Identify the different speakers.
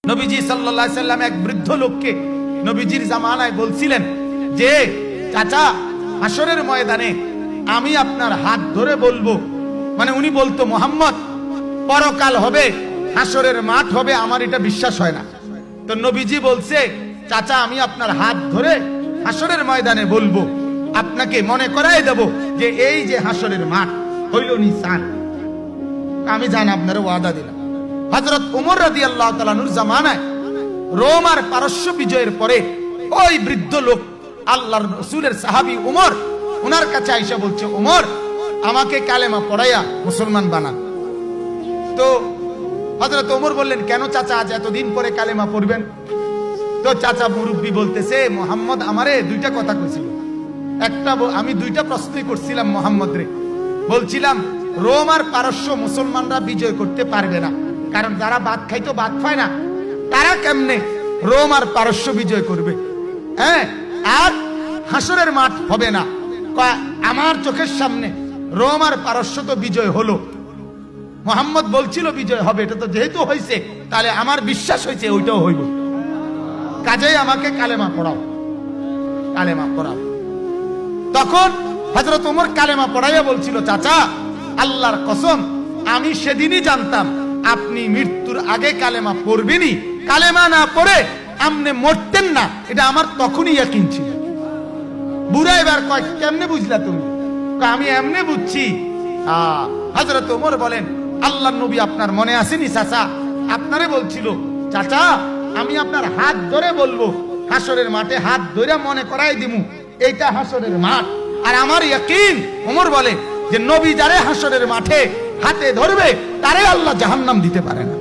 Speaker 1: নবীজি সাল্লাল্লাহু আলাইহি সাল্লাম এক বৃদ্ধ লোককে নবীজির জামানায় বলছিলেন যে চাচা, হাসরের ময়দানে আমি আপনার হাত ধরে বলবো, মানে উনি বলতো মুহাম্মদ পরকাল হবে, হাসরের মাঠ হবে, আমার এটা বিশ্বাস হয় না। তো নবীজি বলছে চাচা, আমি আপনার হাত ধরে হাসরের ময়দানে বলবো, আপনাকে মনে করাই দেব যে এই যে হাসরের মাঠ হইল নিসান। আমি জানি আপনারা ওয়াদা দিলাম। হযরত ওমর রাদিয়াল্লাহু তাআলা আনহুর জামানায় রোম আর পারস্য বিজয়ের পরে ওই বৃদ্ধ লোক আল্লাহর রাসূলের সাহাবী ওমর, ওনার কাছে আয়েশা বলছে, ওমর আমাকে কালেমা পড়াইয়া মুসলমান বানান। তো হযরত ওমর বললেন, কেন চাচা, আজ এতদিন পরে কালেমা পড়বেন? তো চাচা মুরব্বী বলতেছে, মুহাম্মদ আমারে দুইটা কথা কইছিল। একটা, আমি দুইটা প্রশ্নই করছিলাম মুহাম্মদ রে, বলছিলাম রোম আর পারস্য মুসলমানরা বিজয় করতে পারবে না, কারণ যারা ভাত খাইতো ভাত পায় না, তারা কেমনে রোম আর পারস্য বিজয় করবে? হ্যাঁ, আর হাসরের মাঠ হবে না। আমার চোখের সামনে রোম আর পারস্য তো বিজয় হলো, মুহাম্মদ বলছিল বিজয় হবে, এটা তো যেহেতু হয়েছে তাহলে আমার বিশ্বাস হয়েছে ওইটাও হইব, কাজেই আমাকে কালেমা পড়াও, কালেমা পড়াও। তখন হযরত ওমর কালেমা পড়াইয়া বলছিল, চাচা আল্লাহর কসম, আমি সেদিনই জানতাম আপনি মৃত্যুর আগে কালেমা পড়বেনই, কালেমা না পড়ে আপনি মরতেন না, এটা আমার তখনই ইয়াকিন ছিল। বুড়া এবার কয়, কেমনে বুঝলা তুমি? আমি এমনে বুঝছি। হযরত ওমর বলেন, আল্লাহর নবী আপনার মনে আসেনি চাচা, আপনারে বলছিল চাচা আমি আপনার হাত ধরে বলবো, হাসরের মাঠে হাত ধরে মনে করাই দিমু এইটা হাসরের মাঠ। আর আমার ইয়াকিন, ওমর বলে যে নবী যারে হাসরের মাঠে হাতে ধরবে তারে আল্লাহ জাহান্নাম দিতে পারে না।